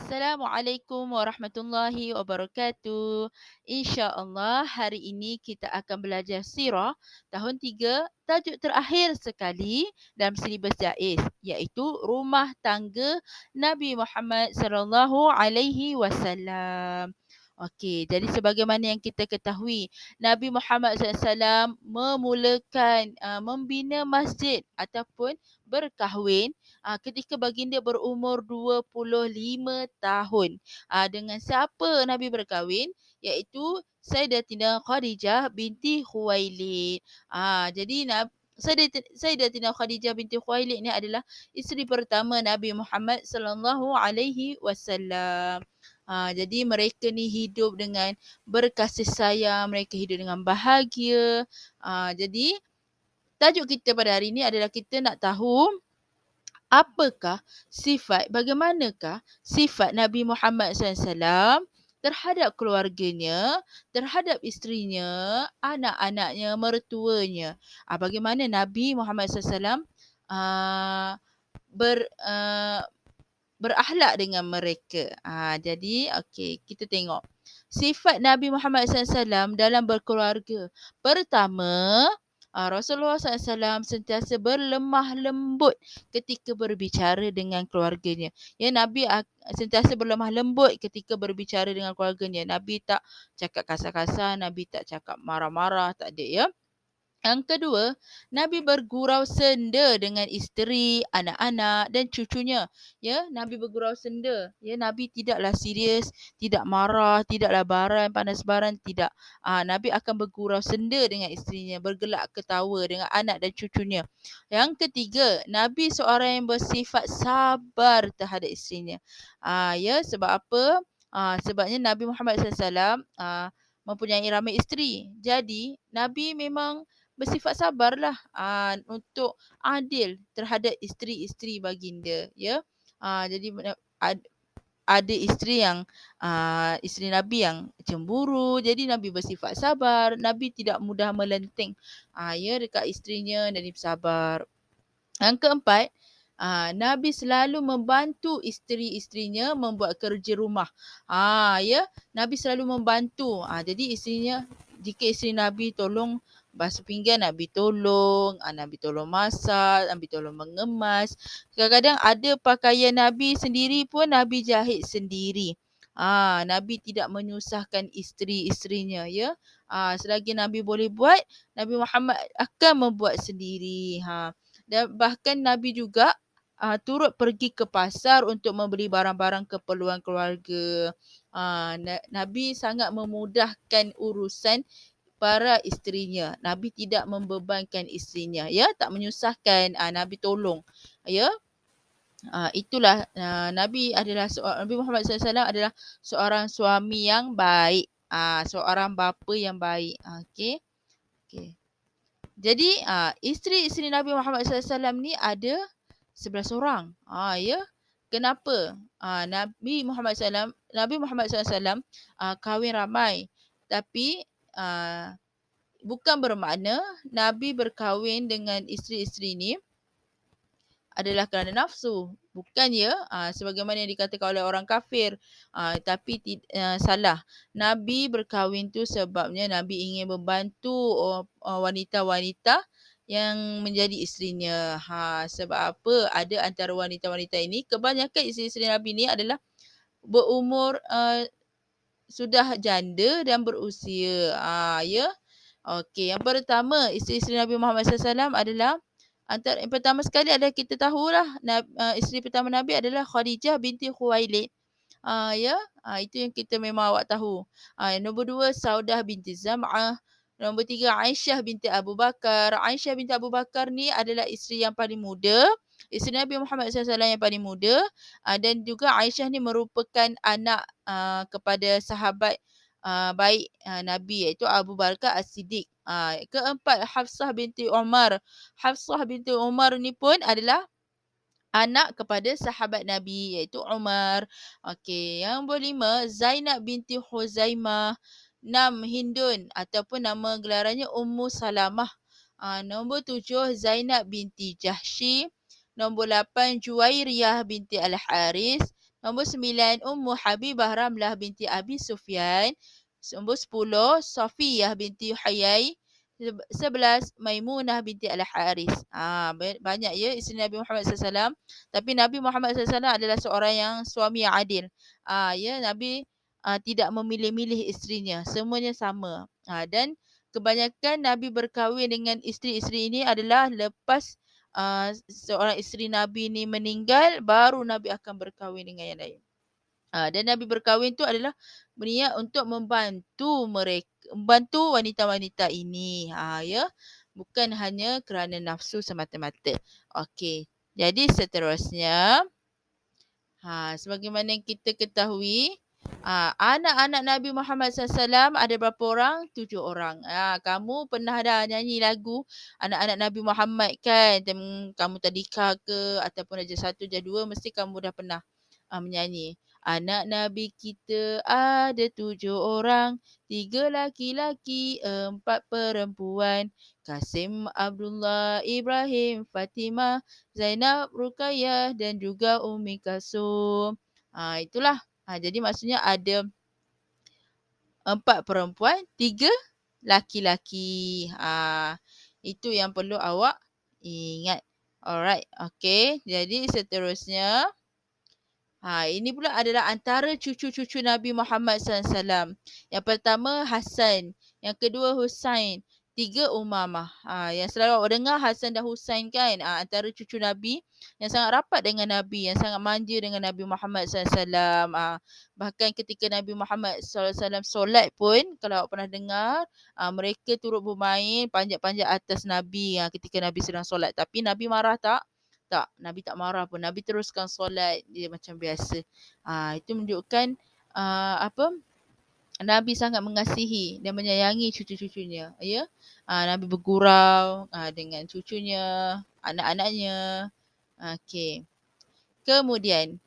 Assalamualaikum warahmatullahi wabarakatuh. InsyaAllah hari ini kita akan belajar sirah tahun 3, tajuk terakhir sekali dalam silibus JAIZ, iaitu Rumah Tangga Nabi Muhammad sallallahu alaihi wasallam. Okey, jadi sebagaimana yang kita ketahui, Nabi Muhammad SAW membina masjid ataupun berkahwin ketika baginda berumur 25 tahun. Dengan siapa Nabi berkahwin? Iaitu Sayyidatina Khadijah binti Khuwailid. Jadi Sayyidatina Khadijah binti Khuwailid ni adalah isteri pertama Nabi Muhammad sallallahu alaihi wasallam. Jadi mereka ni hidup dengan berkasih sayang, mereka hidup dengan bahagia. Jadi tajuk kita pada hari ini adalah kita nak tahu bagaimanakah sifat Nabi Muhammad SAW terhadap keluarganya, terhadap isterinya, anak-anaknya, mertuanya. Bagaimana Nabi Muhammad SAW berakhlak dengan mereka. Jadi, okey, kita tengok. Sifat Nabi Muhammad SAW dalam berkeluarga. Pertama, Rasulullah SAW sentiasa berlemah lembut ketika berbicara dengan keluarganya. Ya, Nabi sentiasa berlemah lembut ketika berbicara dengan keluarganya. Nabi tak cakap kasar-kasar, Nabi tak cakap marah-marah, tak ada ya. Yang kedua, Nabi bergurau senda dengan isteri, anak-anak dan cucunya. Ya, Nabi bergurau senda. Ya, Nabi tidaklah serius, tidak marah, tidaklah panas baran, tidak. Nabi akan bergurau senda dengan isterinya, bergelak ketawa dengan anak dan cucunya. Yang ketiga, Nabi seorang yang bersifat sabar terhadap isterinya. Ya, sebab apa? Sebabnya Nabi Muhammad SAW mempunyai ramai isteri. Jadi, Nabi memang bersifat sabarlah untuk adil terhadap isteri-isteri baginda, ya. Jadi ada isteri yang isteri Nabi yang cemburu, jadi Nabi bersifat sabar, Nabi tidak mudah melenting ya dekat isterinya, Nabi sabar. Yang keempat, Nabi selalu membantu isteri-isterinya membuat kerja rumah. Ya, Nabi selalu membantu. Jadi isterinya, jika isteri Nabi tolong basuh pinggan, Nabi tolong, Nabi tolong masak, Nabi tolong mengemas. Kadang-kadang ada pakaian Nabi sendiri pun Nabi jahit sendiri. Nabi tidak menyusahkan isteri-isterinya, ya. Selagi Nabi boleh buat, Nabi Muhammad akan membuat sendiri. Dan bahkan Nabi juga turut pergi ke pasar untuk membeli barang-barang keperluan keluarga. Nabi sangat memudahkan urusan para isterinya. Nabi tidak membebankan isterinya, ya, tak menyusahkan. Nabi tolong, ya. Itulah Nabi Muhammad SAW adalah seorang suami yang baik, seorang bapa yang baik. Okey. Jadi isteri-isteri Nabi Muhammad SAW ni ada 11 orang. Ya. Kenapa? Nabi Muhammad SAW kahwin ramai. Tapi bukan bermakna Nabi berkahwin dengan isteri-isteri ni adalah kerana nafsu. Bukan, ya. Sebagaimana yang dikatakan oleh orang kafir. Tapi salah. Nabi berkahwin tu sebabnya Nabi ingin membantu wanita-wanita yang menjadi isterinya. Sebab apa? Ada antara wanita-wanita ini, kebanyakan isteri-isteri Nabi ni adalah berumur sudah janda dan berusia. Ya. Okey, yang pertama isteri-isteri Nabi Muhammad SAW adalah yang pertama sekali adalah kita tahulah isteri pertama Nabi adalah Khadijah binti Khuwailid. Ya, itu yang kita memang awak tahu. Nombor 2 Saudah binti Zam'ah. Nombor 3 Aisyah binti Abu Bakar. Aisyah binti Abu Bakar ni adalah isteri yang paling muda. Isteri Nabi Muhammad SAW yang paling muda. Dan juga Aisyah ni merupakan anak kepada sahabat baik Nabi, iaitu Abu Bakar As-Siddiq. Keempat Hafsah binti Umar. Hafsah binti Umar ni pun adalah anak kepada sahabat Nabi, iaitu Umar. Okey, yang berlima Zainab binti Huzaimah. 6 Hindun ataupun nama gelarannya Ummu Salamah. Nombor 7 Zainab binti Jahsy. Nombor 8 Juwairiyah binti Al-Haris. Nombor 9, Ummu Habibah Ramlah binti Abi Sufyan. Nombor 10, Safiyah binti Huyai. 11, Maimunah binti Al-Haris. Banyak ya isteri Nabi Muhammad SAW. Tapi Nabi Muhammad SAW adalah seorang yang suami yang adil. Ya, Nabi tidak memilih-milih isterinya. Semuanya sama. Dan kebanyakan Nabi berkahwin dengan isteri-isteri ini adalah lepas seorang isteri Nabi ni meninggal, baru Nabi akan berkahwin dengan yang lain. Dan Nabi berkahwin tu adalah berniat untuk membantu wanita-wanita ini. Ya. Bukan hanya kerana nafsu semata-mata. Okey. Jadi seterusnya, sebagaimana kita ketahui, anak-anak Nabi Muhammad SAW ada berapa orang? 7 orang. Kamu pernah dah nyanyi lagu anak-anak Nabi Muhammad kan? Kamu tadika ke ataupun Darjah 1, Darjah 2, mesti kamu dah pernah menyanyi. Anak Nabi kita ada 7 orang, 3 laki-laki, 4 perempuan. Kasim, Abdullah, Ibrahim, Fatimah, Zainab, Ruqayyah dan juga Ummi Kalsum. Itulah. Jadi maksudnya ada 4 perempuan, 3 laki-laki. Itu yang perlu awak ingat. Alright. Okay. Jadi seterusnya, ini pula adalah antara cucu-cucu Nabi Muhammad SAW. Yang pertama Hasan, yang kedua Husain, 3 Umamah. Yang selalu awak dengar Hasan dan Husain kan, antara cucu Nabi yang sangat rapat dengan Nabi, yang sangat manja dengan Nabi Muhammad SAW. Bahkan ketika Nabi Muhammad SAW solat pun, kalau awak pernah dengar, mereka turut bermain panjat-panjat atas Nabi ketika Nabi sedang solat. Tapi Nabi marah tak? Tak, Nabi tak marah pun. Nabi teruskan solat dia macam biasa. Itu menunjukkan apa? Nabi sangat mengasihi dan menyayangi cucu-cucunya, ya. Nabi bergurau dengan cucunya, anak-anaknya. Okey. Kemudian,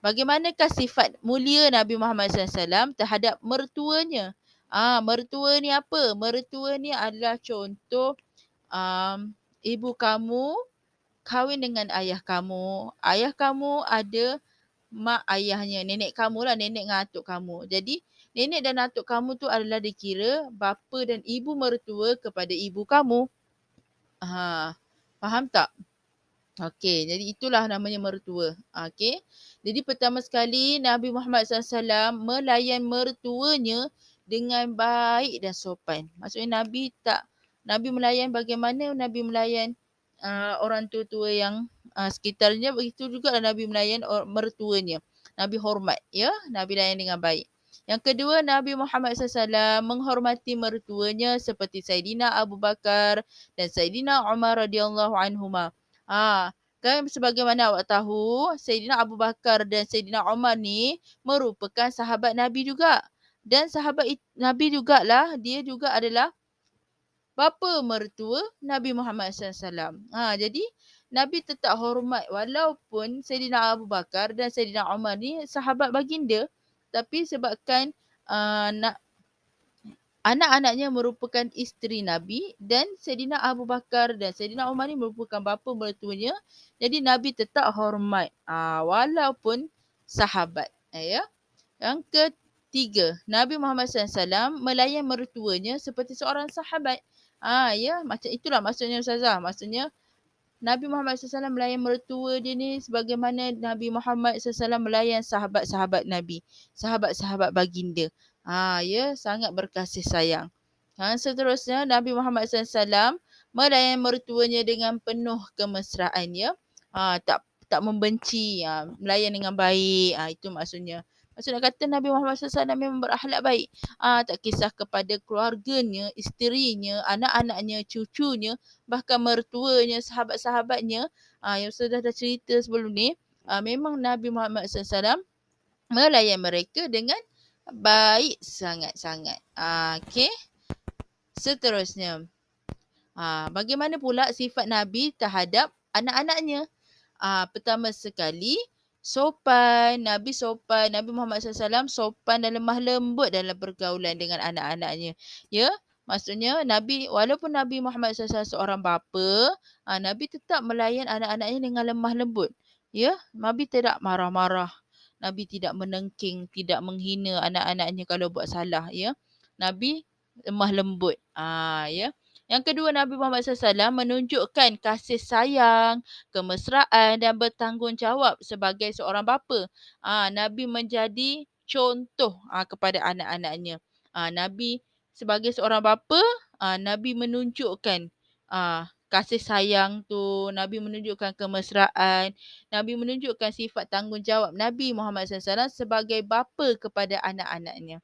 bagaimanakah sifat mulia Nabi Muhammad SAW terhadap mertuanya? Mertua ni apa? Mertua ni adalah contoh ibu kamu kahwin dengan ayah kamu. Ayah kamu ada mak ayahnya, nenek kamu lah, nenek dengan atuk kamu. Jadi, nenek dan atuk kamu tu adalah dikira bapa dan ibu mertua kepada ibu kamu. Faham tak? Okey, jadi itulah namanya mertua. Okey. Jadi pertama sekali Nabi Muhammad SAW melayan mertuanya dengan baik dan sopan. Maksudnya Nabi melayan bagaimana Nabi melayan orang tua-tua yang sekitarnya, begitu juga Nabi melayan mertuanya. Nabi hormat, ya. Nabi layan dengan baik. Yang kedua, Nabi Muhammad SAW menghormati mertuanya seperti Saidina Abu Bakar dan Saidina Umar radhiyallahu anhuma. Kan sebagaimana awak tahu, Saidina Abu Bakar dan Saidina Umar ni merupakan sahabat Nabi juga. Dan sahabat Nabi jugalah, dia juga adalah bapa mertua Nabi Muhammad SAW. Jadi Nabi tetap hormat walaupun Saidina Abu Bakar dan Saidina Umar ni sahabat baginda, tapi sebabkan anak-anaknya merupakan isteri Nabi dan Saidina Abu Bakar dan Saidina Umar ni merupakan bapa mertuanya, jadi Nabi tetap hormat walaupun sahabat. Ya. Yang ketiga, Nabi Muhammad SAW melayan mertuanya seperti seorang sahabat. Ya, macam itulah maksudnya Ustazah. Maksudnya Nabi Muhammad SAW melayan mertua dia ni sebagaimana Nabi Muhammad SAW melayan sahabat-sahabat Nabi, sahabat-sahabat baginda. Ya, sangat berkasih sayang. Seterusnya, Nabi Muhammad SAW melayan mertuanya dengan penuh kemesraan, ya. Tak membenci, melayan dengan baik. Itu maksudnya. Maksud nak kata Nabi Muhammad SAW memang berakhlak baik. Tak kisah kepada keluarganya, isterinya, anak-anaknya, cucunya, bahkan mertuanya, sahabat-sahabatnya. Yang sudah dah cerita sebelum ni, memang Nabi Muhammad SAW melayan mereka dengan baik sangat-sangat. Okey. Seterusnya, bagaimana pula sifat Nabi terhadap anak-anaknya? Pertama sekali, sopan. Nabi sopan. Nabi Muhammad SAW sopan dan lemah lembut dalam pergaulan dengan anak-anaknya. Ya, maksudnya Nabi, walaupun Nabi Muhammad SAW seorang bapa, Nabi tetap melayan anak-anaknya dengan lemah lembut. Ya, Nabi tidak marah-marah. Nabi tidak menengking, tidak menghina anak-anaknya kalau buat salah, ya. Nabi lemah lembut. Ya. Yang kedua, Nabi Muhammad SAW menunjukkan kasih sayang, kemesraan dan bertanggungjawab sebagai seorang bapa. Nabi menjadi contoh kepada anak-anaknya. Nabi sebagai seorang bapa, Nabi menunjukkan kasih sayang tu, Nabi menunjukkan kemesraan, Nabi menunjukkan sifat tanggungjawab Nabi Muhammad SAW sebagai bapa kepada anak-anaknya.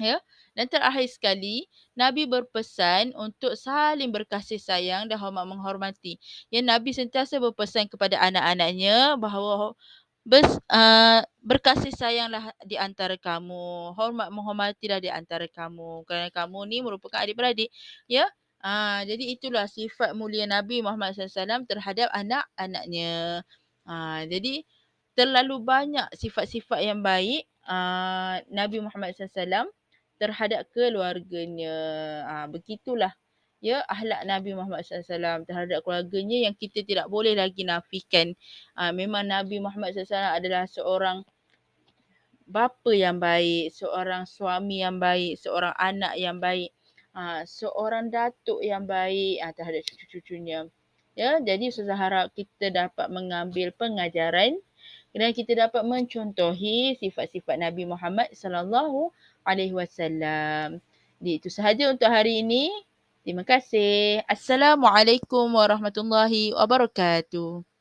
Ya. Dan terakhir sekali, Nabi berpesan untuk saling berkasih sayang dan hormat menghormati. Ya, Nabi sentiasa berpesan kepada anak-anaknya bahawa berkasih sayanglah di antara kamu, hormat menghormatilah di antara kamu, kerana kamu ni merupakan adik-beradik, ya. Jadi itulah sifat mulia Nabi Muhammad SAW terhadap anak-anaknya. Jadi terlalu banyak sifat-sifat yang baik Nabi Muhammad SAW terhadap keluarganya. Begitulah, ya, akhlak Nabi Muhammad SAW terhadap keluarganya yang kita tidak boleh lagi nafikan. Memang Nabi Muhammad SAW adalah seorang bapa yang baik, seorang suami yang baik, seorang anak yang baik, seorang datuk yang baik terhadap cucu-cucunya. Ya, jadi Ustazah harap kita dapat mengambil pengajaran dan kita dapat mencontohi sifat-sifat Nabi Muhammad sallallahu alaihi wasallam. Jadi itu sahaja untuk hari ini. Terima kasih. Assalamualaikum warahmatullahi wabarakatuh.